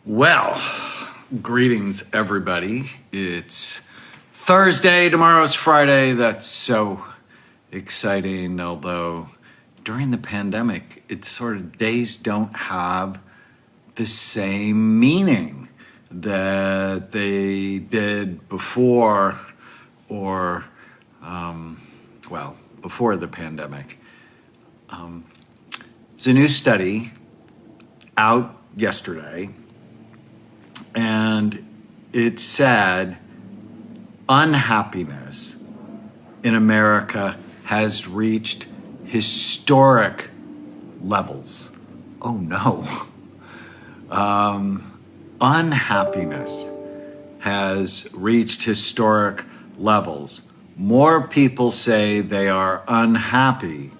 Well, greetings, everybody. It's Thursday. Tomorrow's Friday. That's so exciting. Although during the pandemic, it's sort of days don't have the same meaning that they did before or, before the pandemic. There's a new study out yesterday, and it said unhappiness in America has reached historic levels. Oh no. Unhappiness has reached historic levels. More people say they are unhappy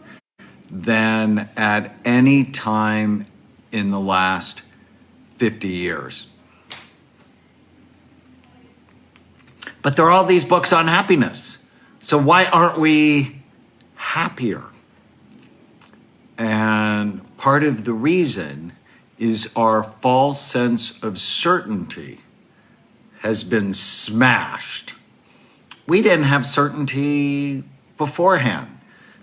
than at any time in the last 50 years. But there are all these books on happiness. So why aren't we happier? And part of the reason is our false sense of certainty has been smashed. We didn't have certainty beforehand.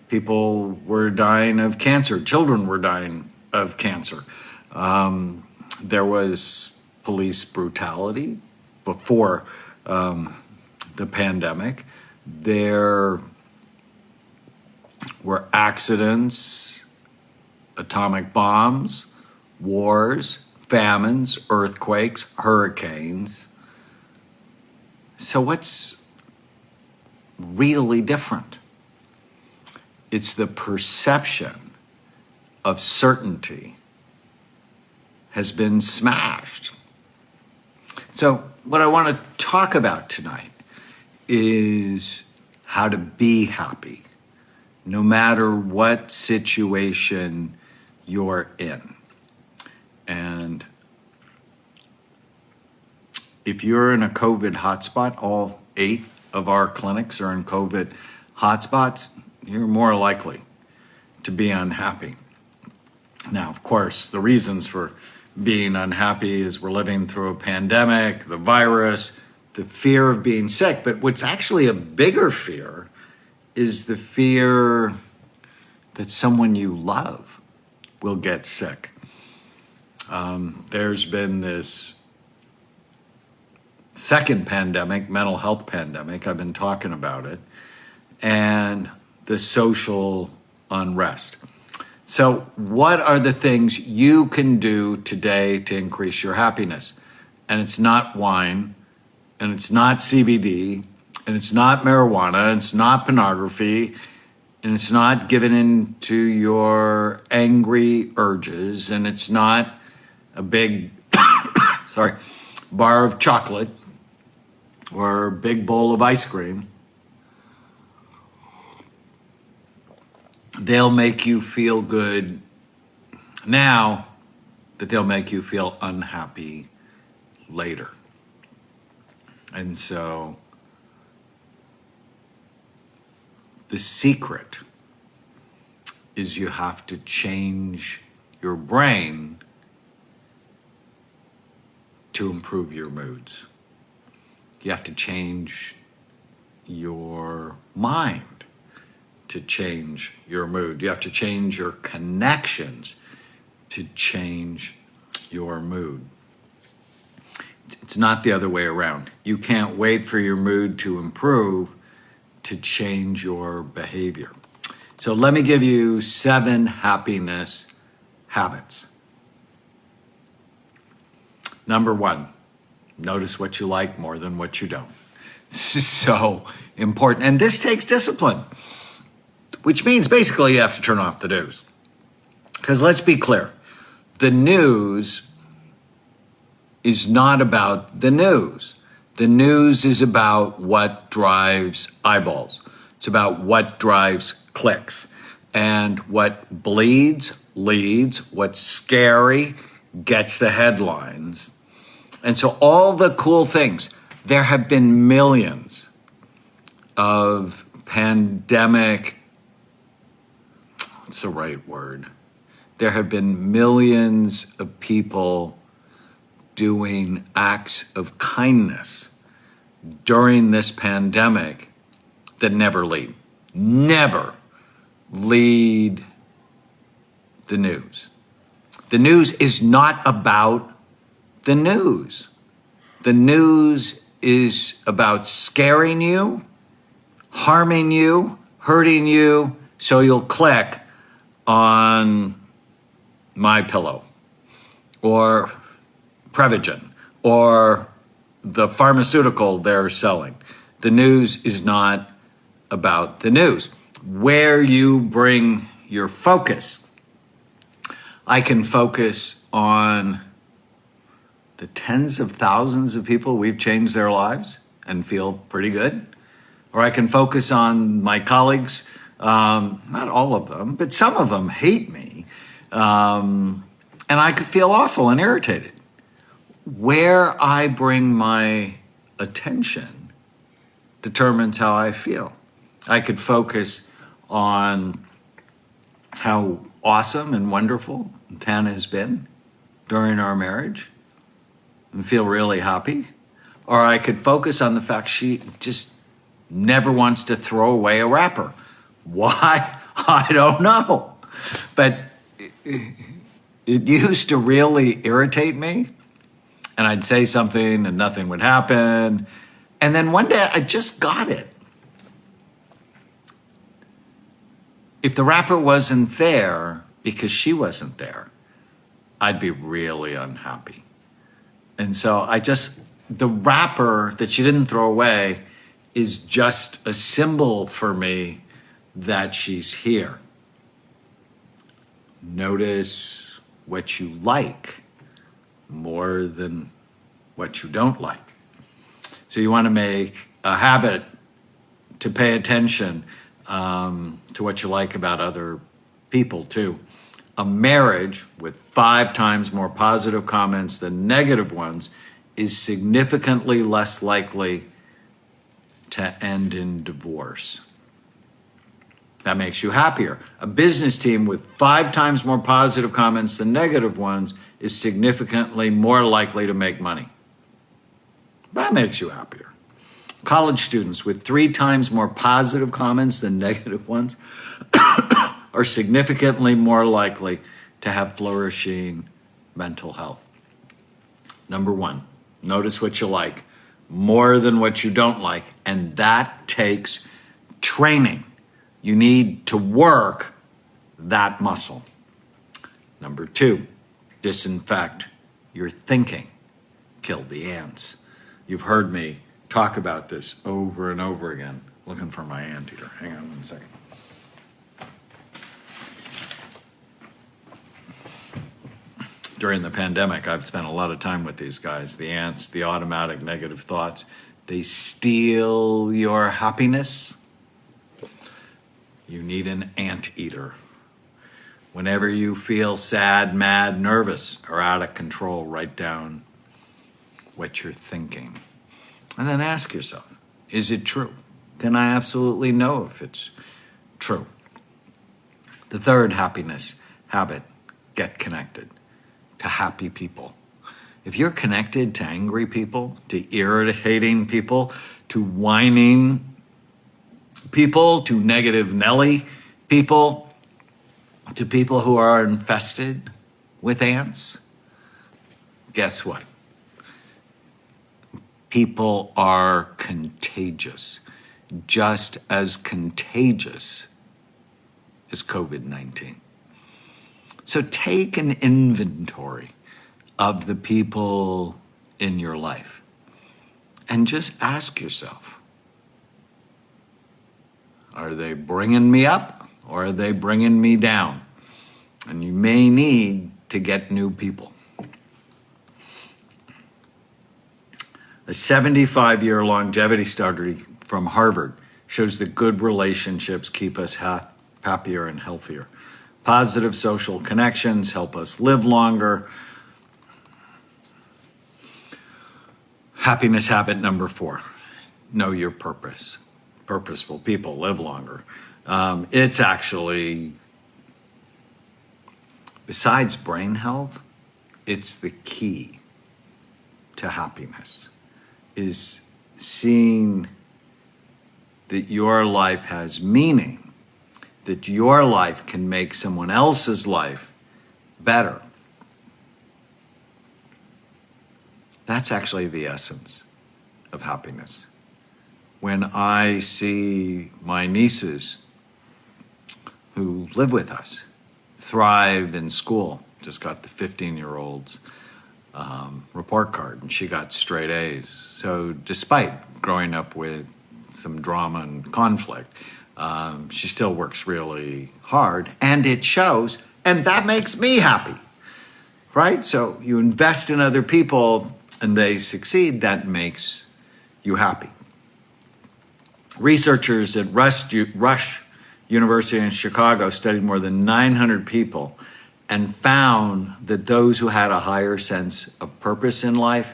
People were dying of cancer. Children were dying of cancer. There was police brutality before the pandemic. There were accidents, atomic bombs, wars, famines, earthquakes, hurricanes. So what's really different? It's the perception of certainty has been smashed. So what I want to talk about tonight is how to be happy, no matter what situation you're in. And if you're in a COVID hotspot, all 8 of our clinics are in COVID hotspots, you're more likely to be unhappy. Now, of course, the reasons for being unhappy is we're living through a pandemic, the virus, the fear of being sick. But what's actually a bigger fear is the fear that someone you love will get sick. There's been this second pandemic, mental health pandemic. I've been talking about it. And the social unrest. So what are the things you can do today to increase your happiness? And it's not wine, and it's not CBD, and it's not marijuana, and it's not pornography, and it's not giving in to your angry urges, and it's not a big bar of chocolate or a big bowl of ice cream. They'll make you feel good now, but they'll make you feel unhappy later. And so the secret is you have to change your brain to improve your moods. You have to change your mind to change your mood. You have to change your connections to change your mood. It's not the other way around. You can't wait for your mood to improve to change your behavior. So let me give you 7 happiness habits. Number 1, notice what you like more than what you don't. This is so important. And this takes discipline, which means basically you have to turn off the news. Because let's be clear, the news is not about the news. The news is about what drives eyeballs. It's about what drives clicks. And what bleeds, leads, what's scary gets the headlines. And so all the cool things, there have been millions of pandemic, what's the right word? There have been millions of people doing acts of kindness during this pandemic that never lead the news. The news is not about the news. The news is about scaring you, harming you, hurting you, so you'll click on My Pillow or Prevagen or the pharmaceutical they're selling. The news is not about the news. Where you bring your focus, I can focus on the tens of thousands of people we've changed their lives and feel pretty good. Or I can focus on my colleagues, not all of them, but some of them hate me. And I could feel awful and irritated. Where I bring my attention determines how I feel. I could focus on how awesome and wonderful Tana has been during our marriage and feel really happy. Or I could focus on the fact she just never wants to throw away a wrapper. Why? I don't know. But it used to really irritate me. And I'd say something and nothing would happen. And then one day I just got it. If the wrapper wasn't there because she wasn't there, I'd be really unhappy. And so the wrapper that she didn't throw away is just a symbol for me that she's here. Notice what you like more than what you don't like. So you want to make a habit to pay attention to what you like about other people too. A marriage with 5 times more positive comments than negative ones is significantly less likely to end in divorce. That makes you happier. A business team with 5 times more positive comments than negative ones is significantly more likely to make money. That makes you happier. College students with 3 times more positive comments than negative ones are significantly more likely to have flourishing mental health. Number 1, notice what you like more than what you don't like, and that takes training. You need to work that muscle. Number 2, disinfect your thinking. Kill the ants. You've heard me talk about this over and over again. Looking for my anteater. Hang on one second. During the pandemic, I've spent a lot of time with these guys, the ants, the automatic negative thoughts. They steal your happiness. You need an anteater. Whenever you feel sad, mad, nervous, or out of control, write down what you're thinking. And then ask yourself, is it true? Can I absolutely know if it's true? The third happiness habit, get connected to happy people. If you're connected to angry people, to irritating people, to whining people, to negative Nelly people, to people who are infested with ants, guess what? People are contagious, just as contagious as COVID-19. So take an inventory of the people in your life and just ask yourself, are they bringing me up or are they bringing me down? And you may need to get new people. A 75-year longevity study from Harvard shows that good relationships keep us happier and healthier. Positive social connections help us live longer. Happiness habit number 4, know your purpose. Purposeful people live longer. It's actually, besides brain health, it's the key to happiness is seeing that your life has meaning, that your life can make someone else's life better. That's actually the essence of happiness. When I see my nieces who live with us thrive in school, just got the 15-year-old's report card, and she got straight A's. So despite growing up with some drama and conflict, she still works really hard, and it shows, and that makes me happy, right? So you invest in other people and they succeed, that makes you happy. Researchers at Rush University in Chicago studied more than 900 people and found that those who had a higher sense of purpose in life,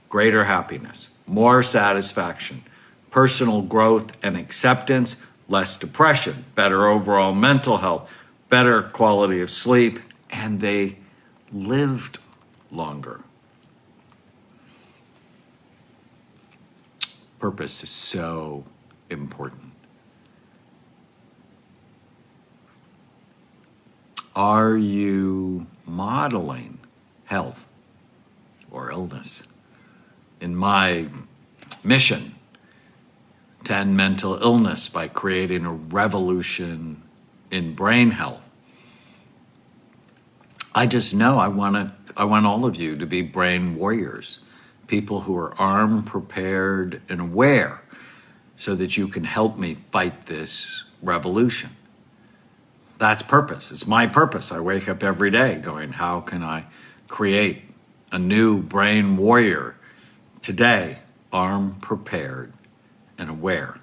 greater happiness, more satisfaction, personal growth and acceptance, less depression, better overall mental health, better quality of sleep, and they lived longer. Purpose is so important. Are you modeling health or illness? In my mission to end mental illness by creating a revolution in brain health, I just know I want all of you to be brain warriors, people who are armed, prepared, and aware, so that you can help me fight this revolution. That's purpose. It's my purpose. I wake up every day going, how can I create a new brain warrior today, armed, prepared, and aware?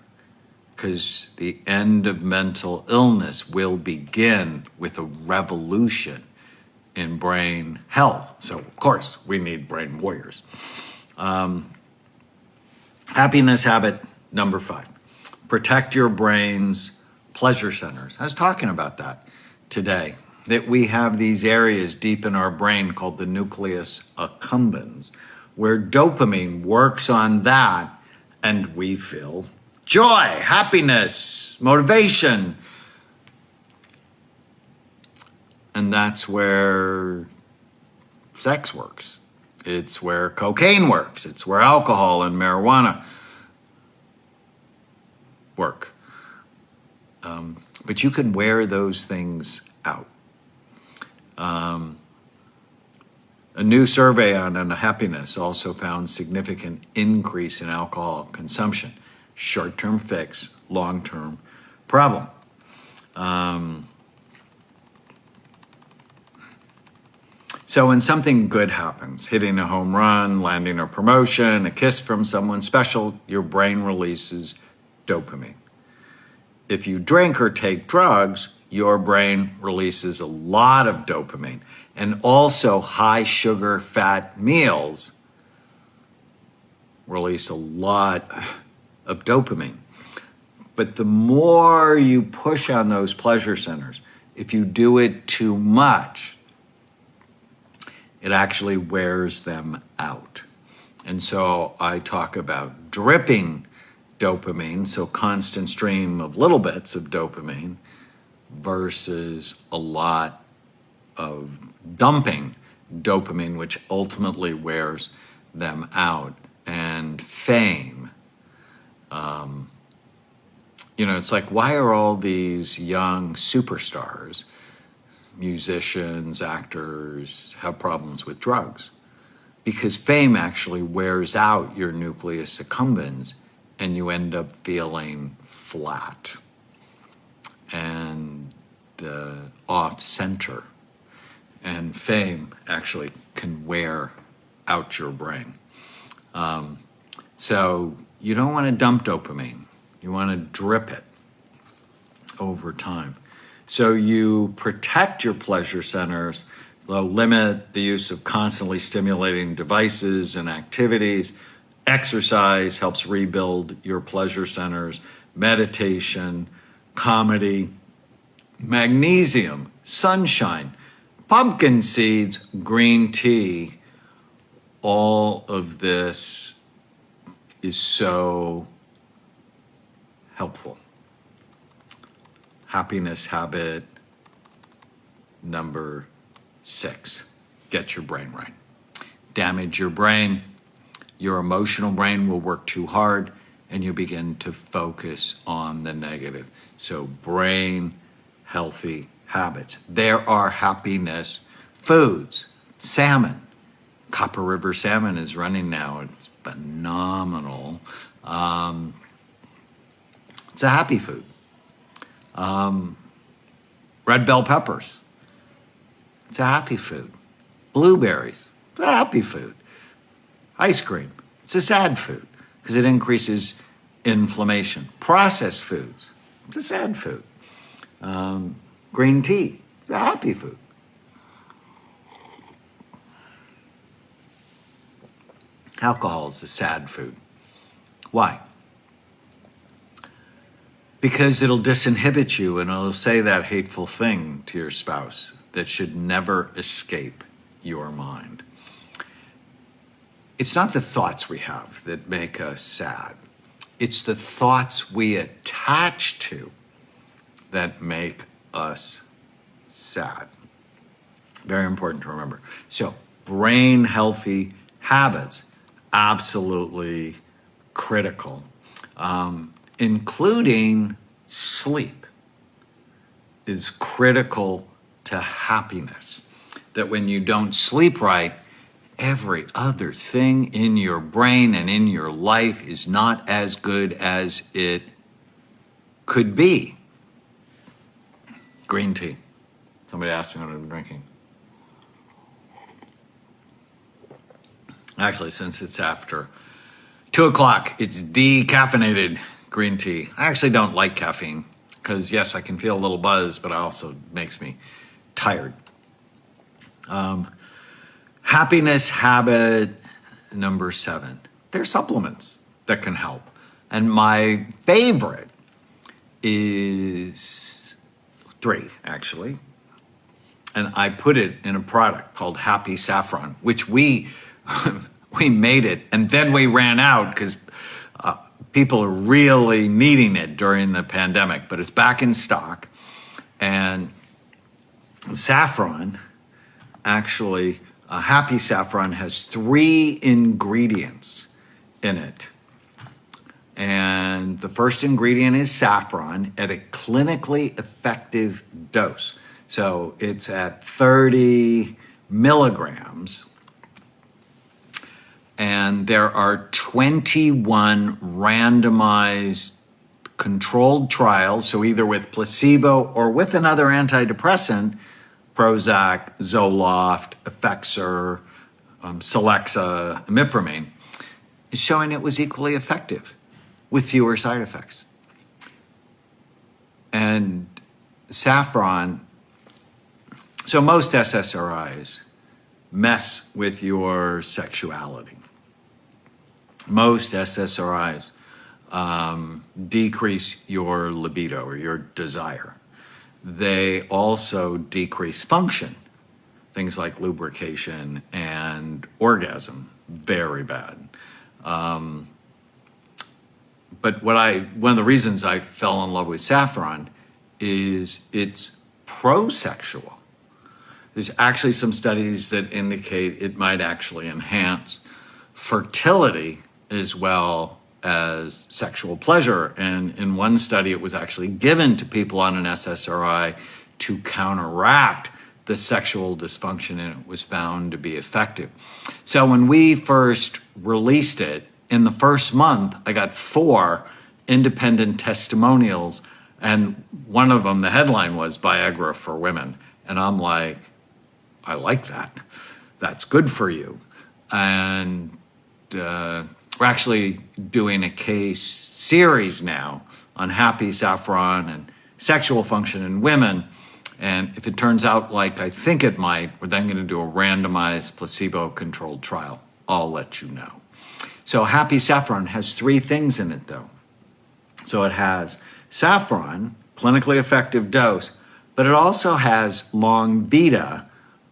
Because the end of mental illness will begin with a revolution in brain health. So, of course, we need brain warriors. Happiness habit number 5. Protect your brain's pleasure centers. I was talking about that today, that we have these areas deep in our brain called the nucleus accumbens, where dopamine works on that and we feel joy, happiness, motivation. And that's where sex works. It's where cocaine works. It's where alcohol and marijuana work. But you can wear those things out. A new survey on unhappiness also found significant increase in alcohol consumption. Short-term fix, long-term problem. So when something good happens, hitting a home run, landing a promotion, a kiss from someone special, your brain releases dopamine. If you drink or take drugs, your brain releases a lot of dopamine. And also high sugar fat meals release a lot of dopamine. But the more you push on those pleasure centers, if you do it too much, it actually wears them out. And so I talk about dripping dopamine, so constant stream of little bits of dopamine, versus a lot of dumping dopamine, which ultimately wears them out. And fame. It's like, why are all these young superstars, musicians, actors, have problems with drugs? Because fame actually wears out your nucleus accumbens and you end up feeling flat and off center. And fame actually can wear out your brain. So you don't want to dump dopamine. You want to drip it over time. So you protect your pleasure centers, limit the use of constantly stimulating devices and activities. Exercise helps rebuild your pleasure centers. Meditation, comedy, magnesium, sunshine, pumpkin seeds, green tea, all of this is so helpful. Happiness habit number 6, get your brain right. Damage your brain, your emotional brain will work too hard, and you begin to focus on the negative. So brain healthy habits. There are happiness foods. Salmon. Copper River salmon is running now. It's phenomenal. It's a happy food. Red bell peppers. It's a happy food. Blueberries. It's a happy food. Ice cream. It's a sad food because it increases inflammation. Processed foods. It's a sad food. Green tea. It's a happy food. Alcohol is a sad food. Why? Because it'll disinhibit you and it'll say that hateful thing to your spouse that should never escape your mind. It's not the thoughts we have that make us sad. It's the thoughts we attach to that make us sad. Very important to remember. So, brain healthy habits, absolutely critical, including sleep is critical to happiness. That when you don't sleep right, every other thing in your brain and in your life is not as good as it could be. Green tea. Somebody asked me what I'm drinking. Actually, since it's after 2 o'clock, it's decaffeinated green tea. I actually don't like caffeine because, yes, I can feel a little buzz, but it also makes me tired. Happiness habit number 7. There are supplements that can help. And my favorite is 3, actually. And I put it in a product called Happy Saffron, which we made it, and then we ran out because people are really needing it during the pandemic, but it's back in stock. And saffron, actually, Happy Saffron has 3 ingredients in it. And the first ingredient is saffron at a clinically effective dose. So it's at 30 milligrams. And there are 21 randomized controlled trials, so either with placebo or with another antidepressant, Prozac, Zoloft, Effexor, Celexa, imipramine, is showing it was equally effective with fewer side effects. And saffron, so most SSRIs mess with your sexuality. Most SSRIs decrease your libido or your desire. They also decrease function, things like lubrication and orgasm, very bad. But one of the reasons I fell in love with saffron is it's pro-sexual. There's actually some studies that indicate it might actually enhance fertility as well as sexual pleasure. And in one study, it was actually given to people on an SSRI to counteract the sexual dysfunction, and it was found to be effective. So when we first released it, in the first month, I got 4 independent testimonials, and one of them, the headline was Viagra for Women. And I'm like, I like that. That's good for you. And we're actually doing a case series now on Happy Saffron and sexual function in women. And if it turns out like I think it might, we're then going to do a randomized placebo-controlled trial. I'll let you know. So Happy Saffron has 3 things in it, though. So it has saffron, clinically effective dose, but it also has long beta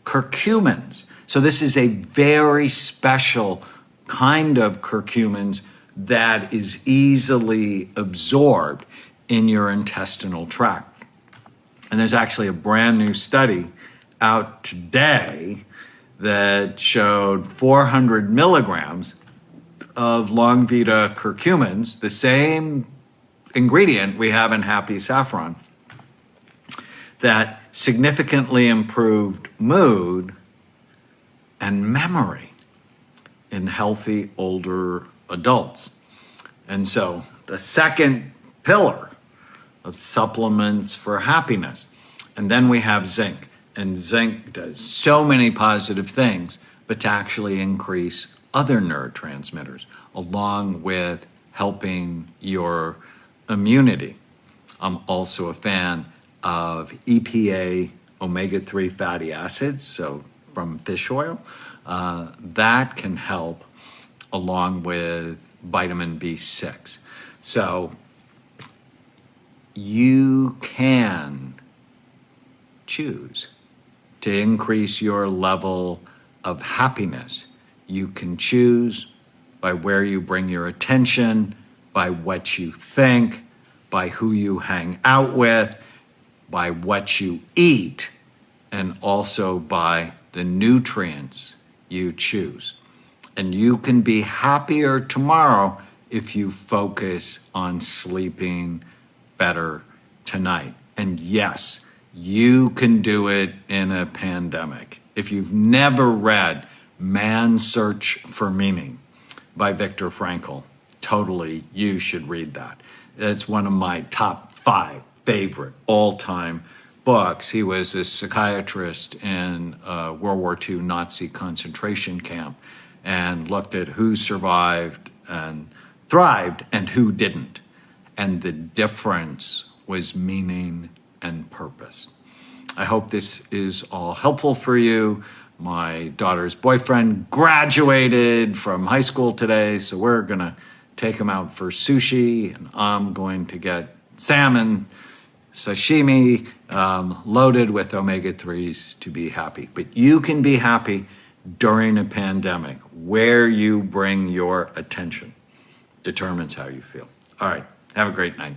curcumins. So this is a very special kind of curcumins that is easily absorbed in your intestinal tract. And there's actually a brand new study out today that showed 400 milligrams of Long Vita curcumins, the same ingredient we have in Happy Saffron, that significantly improved mood and memory in healthy older adults. And so the second pillar of supplements for happiness. And then we have zinc. And zinc does so many positive things, but to actually increase other neurotransmitters, along with helping your immunity. I'm also a fan of EPA omega-3 fatty acids, so from fish oil. That can help, along with vitamin B6. So you can choose to increase your level of happiness. You can choose by where you bring your attention, by what you think, by who you hang out with, by what you eat, and also by the nutrients you choose. And you can be happier tomorrow if you focus on sleeping better tonight. And yes, you can do it in a pandemic. If you've never read Man's Search for Meaning by Viktor Frankl, totally, you should read that. It's one of my top 5 favorite all-time books. He was a psychiatrist in World War II Nazi concentration camp and looked at who survived and thrived and who didn't. And the difference was meaning and purpose. I hope this is all helpful for you. My daughter's boyfriend graduated from high school today, so we're gonna take him out for sushi, and I'm going to get salmon sashimi loaded with omega-3s to be happy. But you can be happy during a pandemic. Where you bring your attention determines how you feel. All right, have a great night.